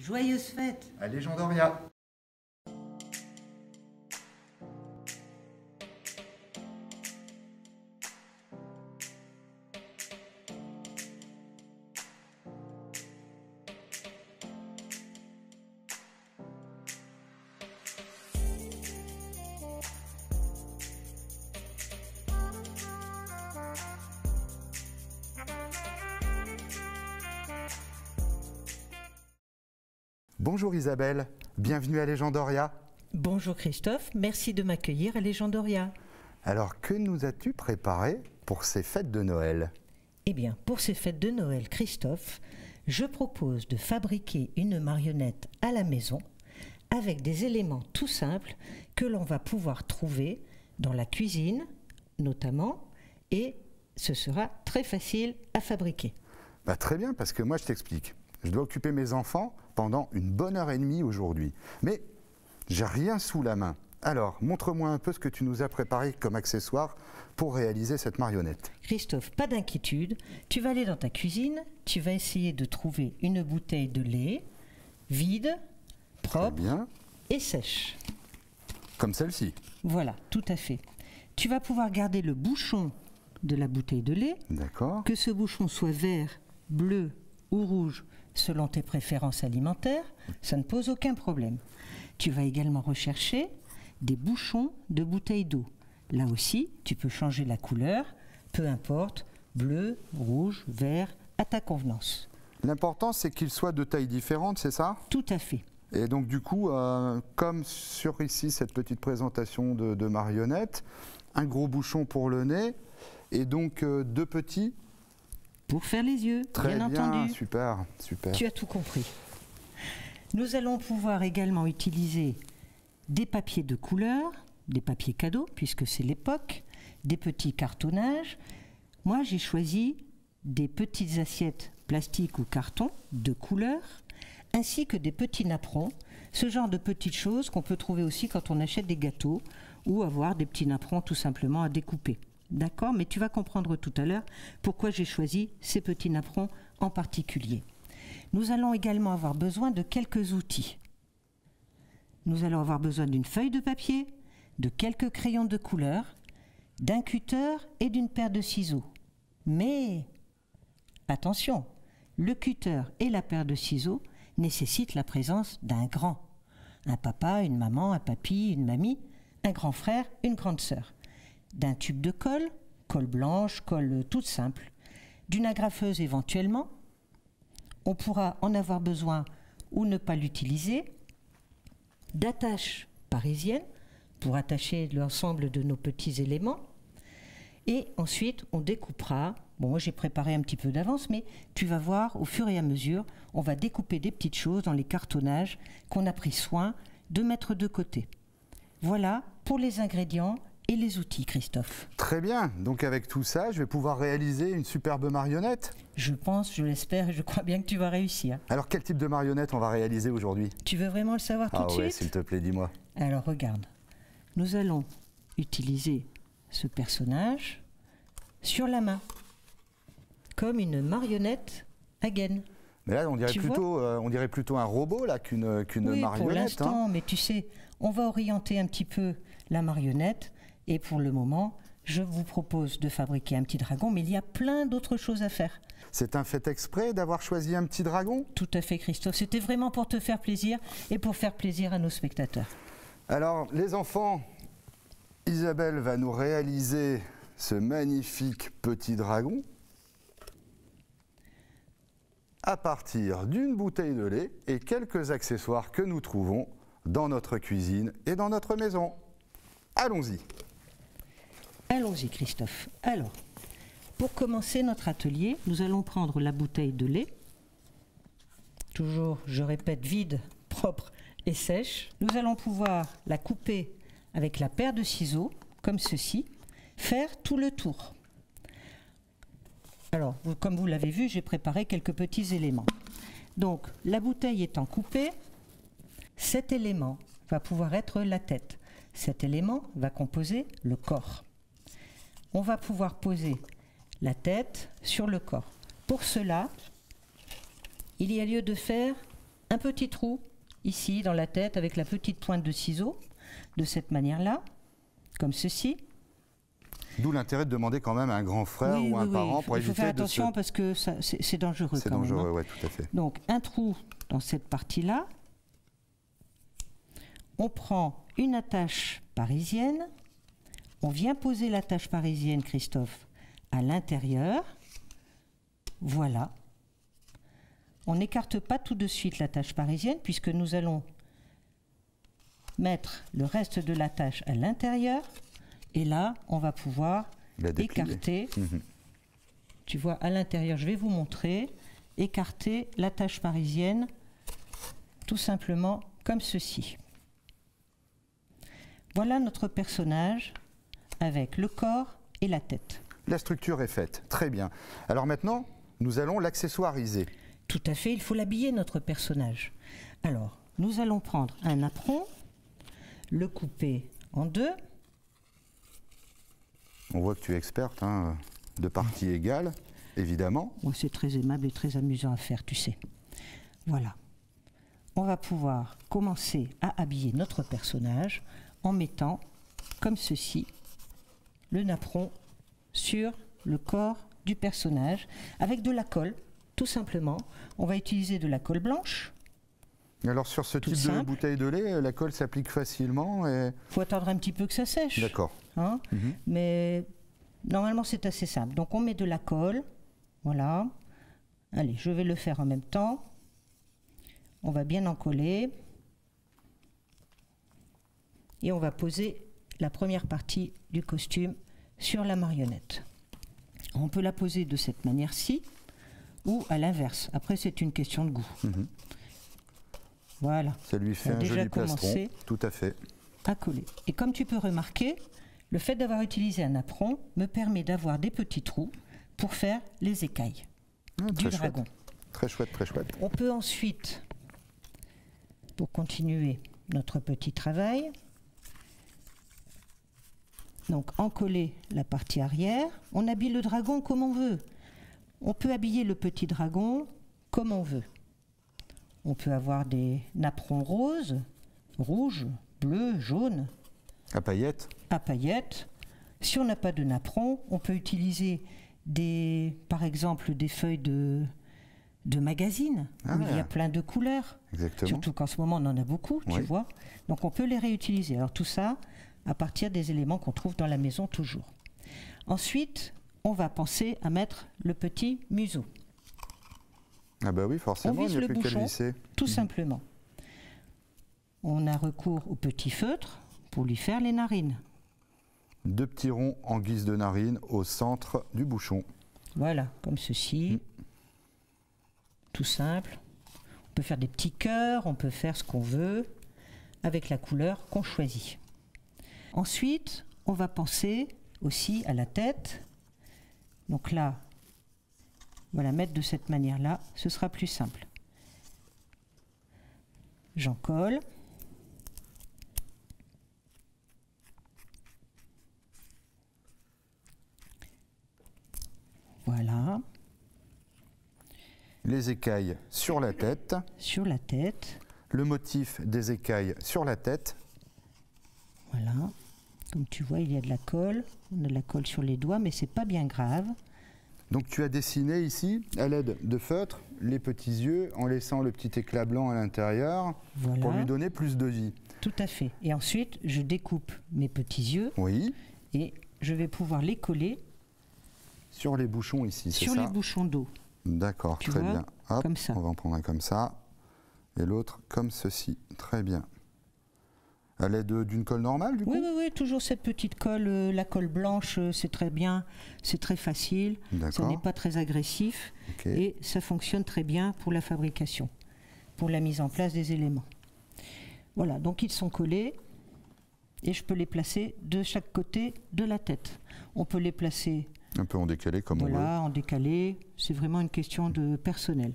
Joyeuses fêtes! À Légendoria. Bonjour Isabelle, bienvenue à Légendoria. Bonjour Christophe, merci de m'accueillir à Légendoria. Alors, que nous as-tu préparé pour ces fêtes de Noël? Eh bien, pour ces fêtes de Noël, Christophe, je propose de fabriquer une marionnette à la maison avec des éléments tout simples que l'on va pouvoir trouver dans la cuisine, notamment, et ce sera très facile à fabriquer. Très bien, parce que moi je t'explique. Je dois occuper mes enfants pendant une bonne heure et demie aujourd'hui. Mais j'ai rien sous la main. Alors, montre-moi un peu ce que tu nous as préparé comme accessoire pour réaliser cette marionnette. Christophe, pas d'inquiétude. Tu vas aller dans ta cuisine, tu vas essayer de trouver une bouteille de lait vide, propre et sèche. Comme celle-ci. Voilà, tout à fait. Tu vas pouvoir garder le bouchon de la bouteille de lait. D'accord. Que ce bouchon soit vert, bleu ou rouge, selon tes préférences alimentaires, ça ne pose aucun problème. Tu vas également rechercher des bouchons de bouteilles d'eau. Là aussi, tu peux changer la couleur, peu importe, bleu, rouge, vert, à ta convenance. L'important, c'est qu'ils soient de tailles différentes, c'est ça? Tout à fait. Et donc du coup, comme sur ici cette petite présentation de marionnette, un gros bouchon pour le nez et donc deux petits pour faire les yeux, très bien entendu. Super, super. Tu as tout compris. Nous allons pouvoir également utiliser des papiers de couleur, des papiers cadeaux, puisque c'est l'époque, des petits cartonnages. Moi, j'ai choisi des petites assiettes plastiques ou carton de couleur, ainsi que des petits napperons, ce genre de petites choses qu'on peut trouver aussi quand on achète des gâteaux ou avoir des petits napperons tout simplement à découper. D'accord, mais tu vas comprendre tout à l'heure pourquoi j'ai choisi ces petits napperons en particulier. Nous allons également avoir besoin de quelques outils. Nous allons avoir besoin d'une feuille de papier, de quelques crayons de couleur, d'un cutter et d'une paire de ciseaux. Mais attention, le cutter et la paire de ciseaux nécessitent la présence d'un grand. Un papa, une maman, un papy, une mamie, un grand frère, une grande sœur. D'un tube de colle, colle blanche, colle toute simple, d'une agrafeuse éventuellement. On pourra en avoir besoin ou ne pas l'utiliser, d'attaches parisiennes pour attacher l'ensemble de nos petits éléments. Et ensuite, on découpera. Bon, moi j'ai préparé un petit peu d'avance, mais tu vas voir au fur et à mesure, on va découper des petites choses dans les cartonnages qu'on a pris soin de mettre de côté. Voilà pour les ingrédients et les outils, Christophe. Très bien, donc avec tout ça, je vais pouvoir réaliser une superbe marionnette. Je pense, je l'espère et je crois bien que tu vas réussir. Alors quel type de marionnette on va réaliser aujourd'hui? Tu veux vraiment le savoir tout de suite? Ah ouais, s'il te plaît, dis-moi. Alors regarde, nous allons utiliser ce personnage sur la main, comme une marionnette à gaine. Mais là, on dirait plutôt un robot là qu'une marionnette. Pour l'instant, mais tu sais, on va orienter un petit peu la marionnette. Et pour le moment, je vous propose de fabriquer un petit dragon, mais il y a plein d'autres choses à faire. C'est un fait exprès d'avoir choisi un petit dragon? Tout à fait, Christophe. C'était vraiment pour te faire plaisir et pour faire plaisir à nos spectateurs. Alors, les enfants, Isabelle va nous réaliser ce magnifique petit dragon à partir d'une bouteille de lait et quelques accessoires que nous trouvons dans notre cuisine et dans notre maison. Allons-y. Allons-y, Christophe. Alors, pour commencer notre atelier, nous allons prendre la bouteille de lait, toujours, je répète, vide, propre et sèche. Nous allons pouvoir la couper avec la paire de ciseaux, comme ceci, faire tout le tour. Alors, comme vous l'avez vu, j'ai préparé quelques petits éléments. Donc, la bouteille étant coupée, cet élément va pouvoir être la tête. Cet élément va composer le corps. On va pouvoir poser la tête sur le corps. Pour cela, il y a lieu de faire un petit trou ici dans la tête avec la petite pointe de ciseau, de cette manière-là, comme ceci. D'où l'intérêt de demander quand même à un grand frère ou un parent pour éviter de se... Il faut faire attention parce que c'est dangereux. C'est dangereux, oui, tout à fait. Donc un trou dans cette partie-là. On prend une attache parisienne. On vient poser l'attache parisienne, Christophe, à l'intérieur. Voilà. On n'écarte pas tout de suite l'attache parisienne puisque nous allons mettre le reste de l'attache à l'intérieur. Et là, on va pouvoir écarter. Tu vois, à l'intérieur, je vais vous montrer, écarter l'attache parisienne, tout simplement comme ceci. Voilà notre personnage avec le corps et la tête. La structure est faite, très bien. Alors maintenant, nous allons l'accessoiriser. Tout à fait, il faut l'habiller, notre personnage. Alors, nous allons prendre un apron, le couper en deux. On voit que tu es experte, hein, de parties égales, évidemment. Ouais, c'est très aimable et très amusant à faire, tu sais. Voilà. On va pouvoir commencer à habiller notre personnage en mettant, comme ceci, le napperon sur le corps du personnage, avec de la colle, tout simplement. On va utiliser de la colle blanche. Alors sur ce type de bouteille de lait, la colle s'applique facilement et... faut attendre un petit peu que ça sèche. D'accord. Hein, mais normalement c'est assez simple. Donc on met de la colle, voilà. Allez, je vais le faire en même temps. On va bien en coller. Et on va poser la première partie du costume sur la marionnette. On peut la poser de cette manière-ci ou à l'inverse. Après c'est une question de goût. Voilà. Ça lui fait un joli plastron, tout à fait. À coller. Et comme tu peux remarquer, le fait d'avoir utilisé un apron me permet d'avoir des petits trous pour faire les écailles du dragon. Très chouette, très chouette. On peut ensuite, pour continuer notre petit travail, donc encoller la partie arrière. On habille le dragon comme on veut. On peut habiller le petit dragon comme on veut. On peut avoir des napperons roses, rouges, bleus, jaunes. À paillettes. À paillettes. Si on n'a pas de napperon, on peut utiliser par exemple des feuilles de magazine où il y a plein de couleurs. Exactement. Surtout qu'en ce moment on en a beaucoup, tu vois. Donc on peut les réutiliser. Alors tout ça à partir des éléments qu'on trouve dans la maison toujours. Ensuite, on va penser à mettre le petit museau. Ah bah oui, forcément, on vise le bouchon, tout simplement. On a recours au petit feutre pour lui faire les narines. 2 petits ronds en guise de narines au centre du bouchon. Voilà, comme ceci. Tout simple. On peut faire des petits cœurs, on peut faire ce qu'on veut avec la couleur qu'on choisit. Ensuite, on va penser aussi à la tête. Donc là, on va la mettre de cette manière-là, ce sera plus simple. J'en colle. Voilà. Les écailles sur la tête. Sur la tête. Le motif des écailles sur la tête. Voilà. Comme tu vois, il y a de la colle. On a de la colle sur les doigts, mais c'est pas bien grave. Donc tu as dessiné ici, à l'aide de feutre, les petits yeux en laissant le petit éclat blanc à l'intérieur pour lui donner plus de vie. Tout à fait. Et ensuite, je découpe mes petits yeux. Oui. Et je vais pouvoir les coller sur les bouchons ici, c'est ça? Sur les bouchons d'eau. D'accord, très bien. Hop, comme ça. On va en prendre un comme ça et l'autre comme ceci. Très bien. À l'aide d'une colle normale, du coup? Oui, toujours cette petite colle, la colle blanche, c'est très bien, c'est très facile, ça n'est pas très agressif et ça fonctionne très bien pour la fabrication, pour la mise en place des éléments. Voilà, donc ils sont collés et je peux les placer de chaque côté de la tête. On peut les placer un peu en décalé comme on veut. Voilà, en décalé, c'est vraiment une question de personnel.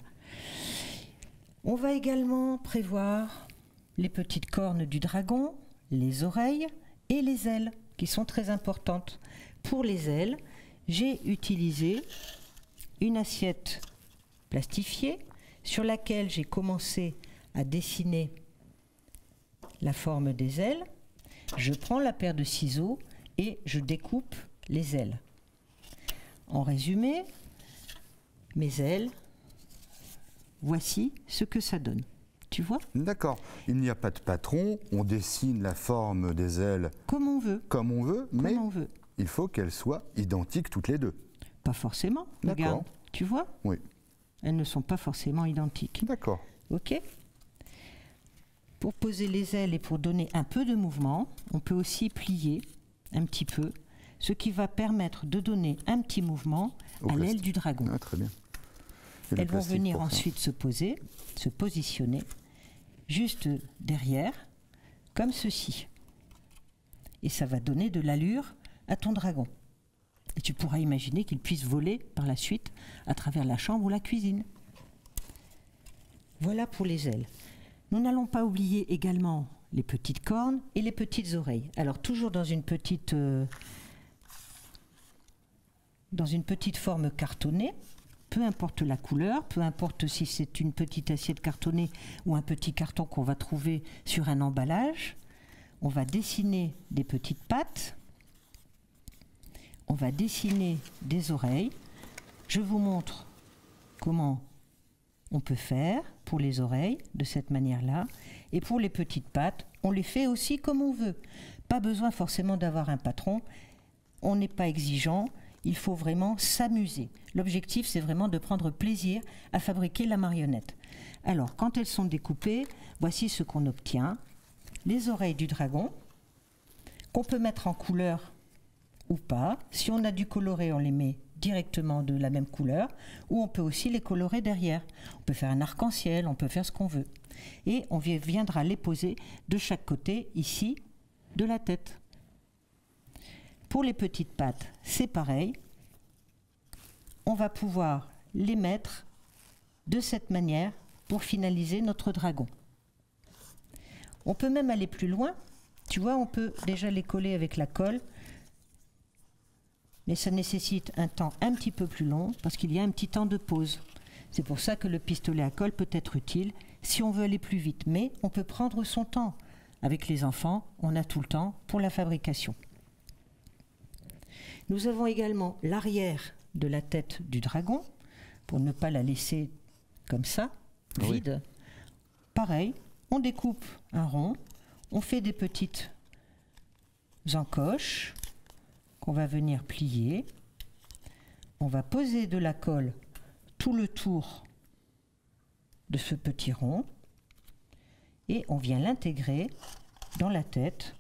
On va également prévoir les petites cornes du dragon, les oreilles et les ailes, qui sont très importantes. Pour les ailes, j'ai utilisé une assiette plastifiée sur laquelle j'ai commencé à dessiner la forme des ailes, je prends la paire de ciseaux et je découpe les ailes. En résumé, mes ailes, voici ce que ça donne. Tu vois? D'accord. Il n'y a pas de patron, on dessine la forme des ailes comme on veut, mais il faut qu'elles soient identiques toutes les deux. Pas forcément. Regarde, tu vois? Oui. Elles ne sont pas forcément identiques. D'accord. Ok. Pour poser les ailes et pour donner un peu de mouvement, on peut aussi plier un petit peu, ce qui va permettre de donner un petit mouvement à l'aile du dragon. Ah, très bien. Elles vont venir ensuite se poser, se positionner juste derrière, comme ceci. Et ça va donner de l'allure à ton dragon. Et tu pourras imaginer qu'il puisse voler par la suite à travers la chambre ou la cuisine. Voilà pour les ailes. Nous n'allons pas oublier également les petites cornes et les petites oreilles. Alors toujours dans une petite forme cartonnée, peu importe la couleur, peu importe si c'est une petite assiette cartonnée ou un petit carton qu'on va trouver sur un emballage, on va dessiner des petites pattes, on va dessiner des oreilles. Je vous montre comment on peut faire pour les oreilles de cette manière-là. Et pour les petites pattes, on les fait aussi comme on veut. Pas besoin forcément d'avoir un patron. On n'est pas exigeant. Il faut vraiment s'amuser. L'objectif, c'est vraiment de prendre plaisir à fabriquer la marionnette. Alors, quand elles sont découpées, voici ce qu'on obtient. Les oreilles du dragon, qu'on peut mettre en couleur ou pas. Si on a du coloré, on les met directement de la même couleur, ou on peut aussi les colorer derrière. On peut faire un arc-en-ciel, on peut faire ce qu'on veut. Et on viendra les poser de chaque côté, ici, de la tête. Pour les petites pattes, c'est pareil. On va pouvoir les mettre de cette manière pour finaliser notre dragon. On peut même aller plus loin. Tu vois, on peut déjà les coller avec la colle, mais ça nécessite un temps un petit peu plus long parce qu'il y a un petit temps de pause. C'est pour ça que le pistolet à colle peut être utile si on veut aller plus vite, mais on peut prendre son temps. Avec les enfants, on a tout le temps pour la fabrication. Nous avons également l'arrière de la tête du dragon, pour ne pas la laisser comme ça, vide. Oui. Pareil, on découpe un rond, on fait des petites encoches qu'on va venir plier. On va poser de la colle tout le tour de ce petit rond et on vient l'intégrer dans la tête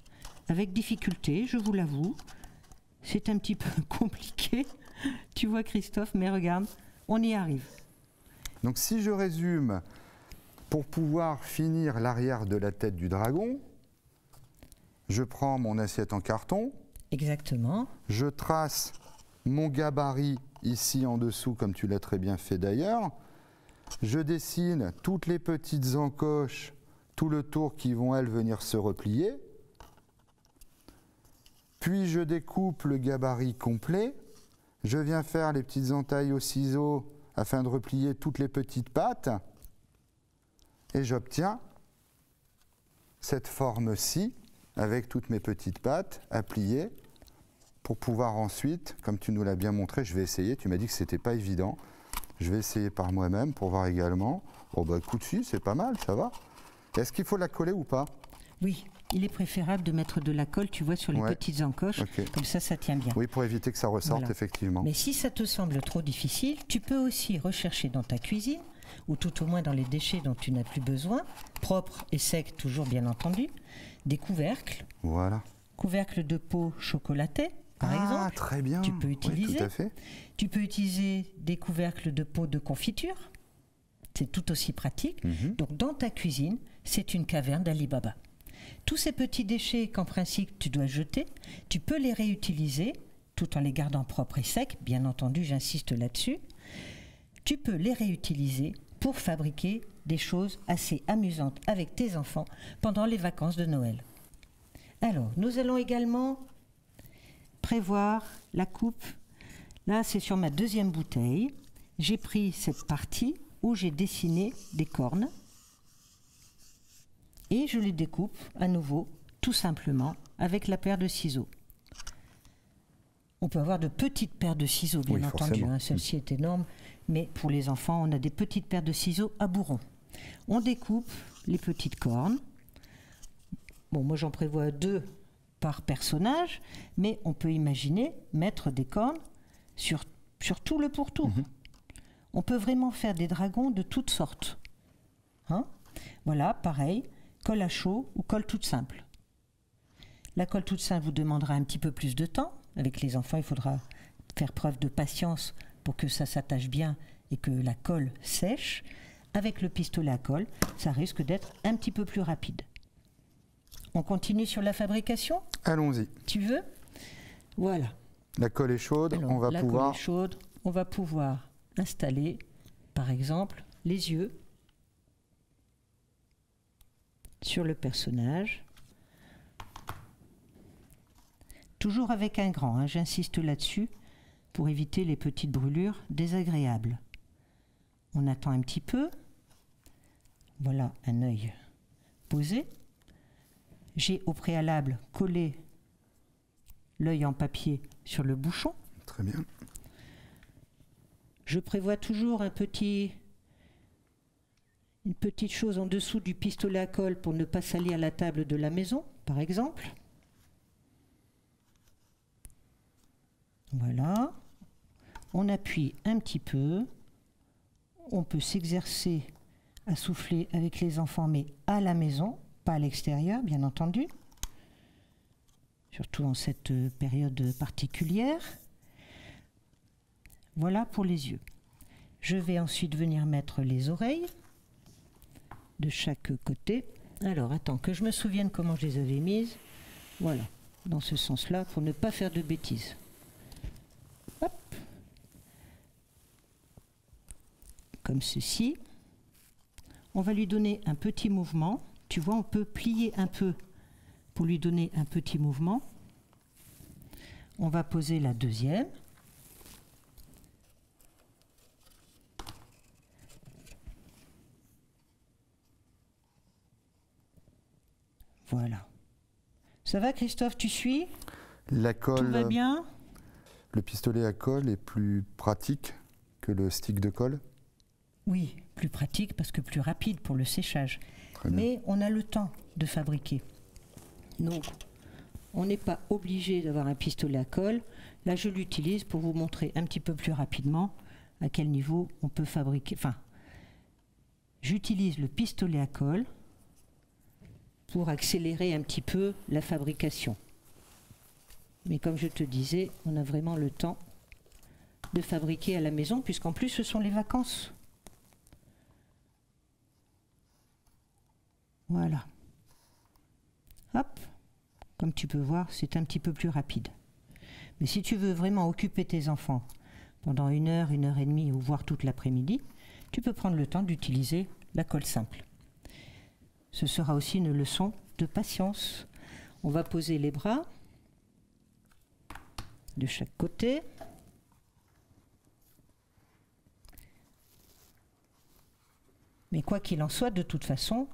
avec difficulté, je vous l'avoue. C'est un petit peu compliqué, tu vois Christophe, mais regarde, on y arrive. Donc si je résume, pour pouvoir finir l'arrière de la tête du dragon, je prends mon assiette en carton. Exactement. Je trace mon gabarit ici en dessous, comme tu l'as très bien fait d'ailleurs. Je dessine toutes les petites encoches, tout le tour qui vont, elles, venir se replier. Puis je découpe le gabarit complet. Je viens faire les petites entailles au ciseau afin de replier toutes les petites pattes. Et j'obtiens cette forme-ci avec toutes mes petites pattes à plier pour pouvoir ensuite, comme tu nous l'as bien montré, je vais essayer. Tu m'as dit que ce n'était pas évident. Je vais essayer par moi-même pour voir également. Oh bah écoute, si, c'est pas mal, ça va. Est-ce qu'il faut la coller ou pas? Oui, il est préférable de mettre de la colle, tu vois, sur les petites encoches. Okay. Comme ça tient bien. Oui, pour éviter que ça ressorte, voilà. Effectivement. Mais si ça te semble trop difficile, tu peux aussi rechercher dans ta cuisine, ou tout au moins dans les déchets dont tu n'as plus besoin, propres et secs toujours bien entendu, des couvercles. Voilà. Couvercles de peau chocolatée, par exemple. Ah, très bien. Tu peux utiliser. Oui, tout à fait. Tu peux utiliser des couvercles de peau de confiture. C'est tout aussi pratique. Donc dans ta cuisine, c'est une caverne d'Ali Baba. Tous ces petits déchets qu'en principe tu dois jeter, tu peux les réutiliser tout en les gardant propres et secs. Bien entendu, j'insiste là-dessus. Tu peux les réutiliser pour fabriquer des choses assez amusantes avec tes enfants pendant les vacances de Noël. Alors, nous allons également prévoir la coupe. Là, c'est sur ma deuxième bouteille. J'ai pris cette partie où j'ai dessiné des cornes. Et je les découpe à nouveau, tout simplement, avec la paire de ciseaux. On peut avoir de petites paires de ciseaux, bien entendu. Hein, celle-ci est énorme, mais pour les enfants, on a des petites paires de ciseaux à bourron. On découpe les petites cornes. Bon, moi j'en prévois 2 par personnage, mais on peut imaginer mettre des cornes sur tout le pourtour. On peut vraiment faire des dragons de toutes sortes. Hein? Voilà, pareil, colle à chaud ou colle toute simple. La colle toute simple vous demandera un petit peu plus de temps. Avec les enfants, il faudra faire preuve de patience pour que ça s'attache bien et que la colle sèche. Avec le pistolet à colle, ça risque d'être un petit peu plus rapide. On continue sur la fabrication? Allons-y. Tu veux? Voilà. La colle est chaude, Alors, colle est chaude, on va pouvoir installer, par exemple, les yeux sur le personnage. Toujours avec un grand, hein, j'insiste là-dessus, pour éviter les petites brûlures désagréables. On attend un petit peu. Voilà un œil posé. J'ai au préalable collé l'œil en papier sur le bouchon. Très bien. Je prévois toujours une petite chose en dessous du pistolet à colle pour ne pas salir la table de la maison, par exemple. Voilà. On appuie un petit peu. On peut s'exercer à souffler avec les enfants, mais à la maison, pas à l'extérieur, bien entendu. Surtout en cette période particulière. Voilà pour les yeux. Je vais ensuite venir mettre les oreilles de chaque côté. Alors, attends, que je me souvienne comment je les avais mises. Voilà, dans ce sens-là, pour ne pas faire de bêtises. Hop. Comme ceci. On va lui donner un petit mouvement. Tu vois, on peut plier un peu pour lui donner un petit mouvement. On va poser la deuxième. Voilà. Ça va, Christophe, tu suis? La colle, tout va bien? Le pistolet à colle est plus pratique que le stick de colle? Oui, plus pratique parce que plus rapide pour le séchage. Mais on a le temps de fabriquer. Donc, on n'est pas obligé d'avoir un pistolet à colle. Là, je l'utilise pour vous montrer un petit peu plus rapidement à quel niveau on peut fabriquer. Enfin, j'utilise le pistolet à colle pour accélérer un petit peu la fabrication. Mais comme je te disais, on a vraiment le temps de fabriquer à la maison, puisqu'en plus ce sont les vacances. Voilà. Hop. Comme tu peux voir, c'est un petit peu plus rapide. Mais si tu veux vraiment occuper tes enfants pendant 1 heure, 1 heure et demie, ou voire toute l'après-midi, tu peux prendre le temps d'utiliser la colle simple. Ce sera aussi une leçon de patience. On va poser les bras de chaque côté. Mais quoi qu'il en soit, de toute façon,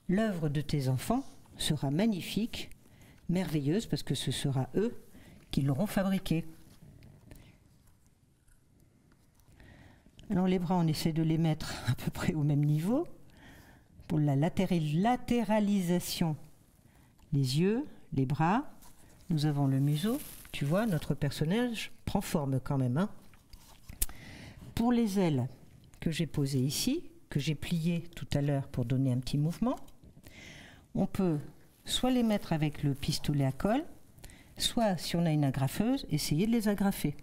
l'œuvre de tes enfants sera magnifique, merveilleuse, parce que ce sera eux qui l'auront fabriquée. Alors les bras, on essaie de les mettre à peu près au même niveau. Pour la latéralisation, les yeux, les bras, nous avons le museau. Tu vois, notre personnage prend forme quand même. Hein. Pour les ailes que j'ai posées ici, que j'ai pliées tout à l'heure pour donner un petit mouvement, on peut soit les mettre avec le pistolet à colle, soit, si on a une agrafeuse, essayer de les agrafer.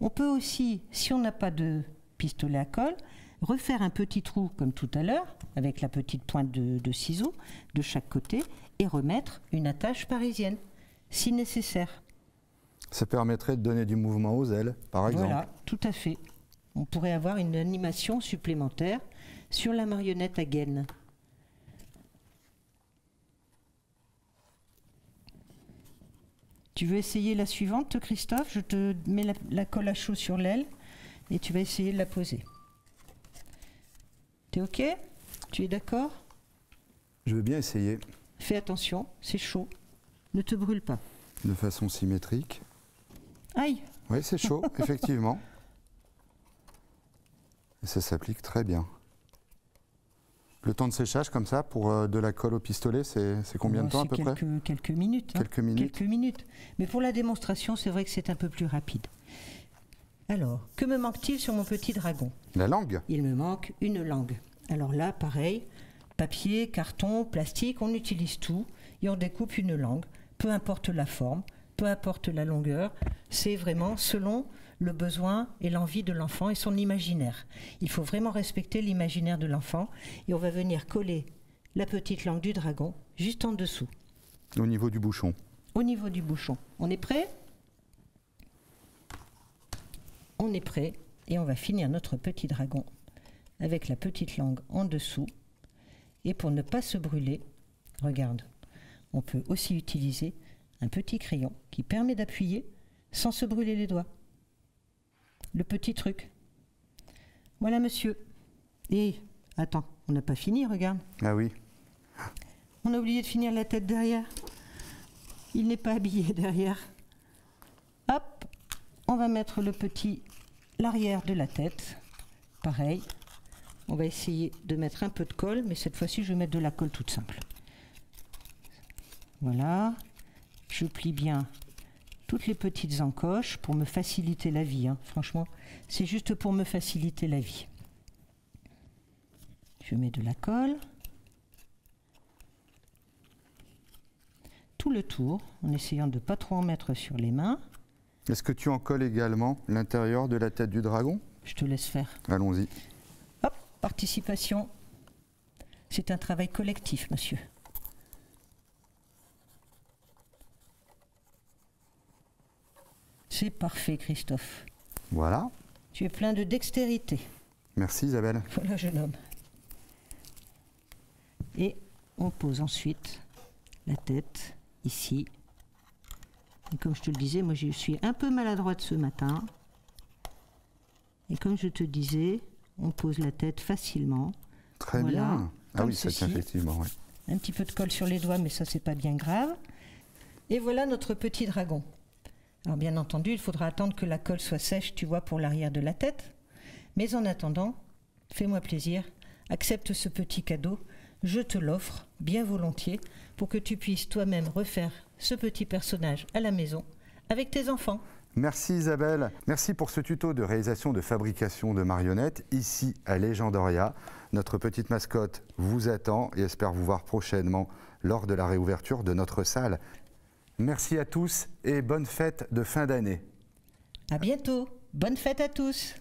On peut aussi, si on n'a pas de pistolet à colle, refaire un petit trou comme tout à l'heure, avec la petite pointe de ciseaux de chaque côté, et remettre une attache parisienne, si nécessaire. Ça permettrait de donner du mouvement aux ailes, par exemple. Voilà, tout à fait. On pourrait avoir une animation supplémentaire sur la marionnette à gaine. Tu veux essayer la suivante, Christophe? Je te mets la colle à chaud sur l'aile et tu vas essayer de la poser. T'es OK? Tu es d'accord? Je veux bien essayer. Fais attention, c'est chaud. Ne te brûle pas. De façon symétrique. Aïe! Oui, c'est chaud, effectivement. Et ça s'applique très bien. Le temps de séchage, comme ça, pour de la colle au pistolet, c'est combien de temps à peu près? Quelques minutes. Quelques minutes. Quelques minutes. Mais pour la démonstration, c'est vrai que c'est un peu plus rapide. Alors, que me manque-t-il sur mon petit dragon? La langue? Il me manque une langue. Alors là, pareil, papier, carton, plastique, on utilise tout et on découpe une langue. Peu importe la forme, peu importe la longueur, c'est vraiment selon le besoin et l'envie de l'enfant et son imaginaire. Il faut vraiment respecter l'imaginaire de l'enfant et on va venir coller la petite langue du dragon juste en dessous. Au niveau du bouchon. Au niveau du bouchon. On est prêt? On est prêt et on va finir notre petit dragon avec la petite langue en dessous. Et pour ne pas se brûler, regarde, on peut aussi utiliser un petit crayon qui permet d'appuyer sans se brûler les doigts. Le petit truc. Voilà, monsieur. Et attends, on n'a pas fini, regarde. Ah oui. On a oublié de finir la tête derrière. Il n'est pas habillé derrière. Hop, on va mettre l'arrière de la tête. Pareil. On va essayer de mettre un peu de colle, mais cette fois-ci, je vais mettre de la colle toute simple. Voilà. Je plie bien toutes les petites encoches pour me faciliter la vie. Hein. Franchement, c'est juste pour me faciliter la vie. Je mets de la colle. Tout le tour, en essayant de ne pas trop en mettre sur les mains. Est-ce que tu en colles également l'intérieur de la tête du dragon? Je te laisse faire. Allons-y. Hop, participation. C'est un travail collectif, monsieur. C'est parfait, Christophe. Voilà. Tu es plein de dextérité. Merci Isabelle. Voilà, jeune homme. Et on pose ensuite la tête ici. Et comme je te le disais, moi je suis un peu maladroite ce matin. Et comme je te disais, on pose la tête facilement. Très voilà, bien. Ah oui, ça ceci. tient effectivement. Oui. Un petit peu de colle sur les doigts, mais ça c'est pas bien grave. Et voilà notre petit dragon. Alors bien entendu, il faudra attendre que la colle soit sèche, tu vois, pour l'arrière de la tête. Mais en attendant, fais-moi plaisir, accepte ce petit cadeau, je te l'offre bien volontiers pour que tu puisses toi-même refaire ce petit personnage à la maison avec tes enfants. Merci Isabelle. Merci pour ce tuto de réalisation de fabrication de marionnettes ici à Legendoria. Notre petite mascotte vous attend et espère vous voir prochainement lors de la réouverture de notre salle. Merci à tous et bonne fête de fin d'année. À bientôt. Bonne fête à tous.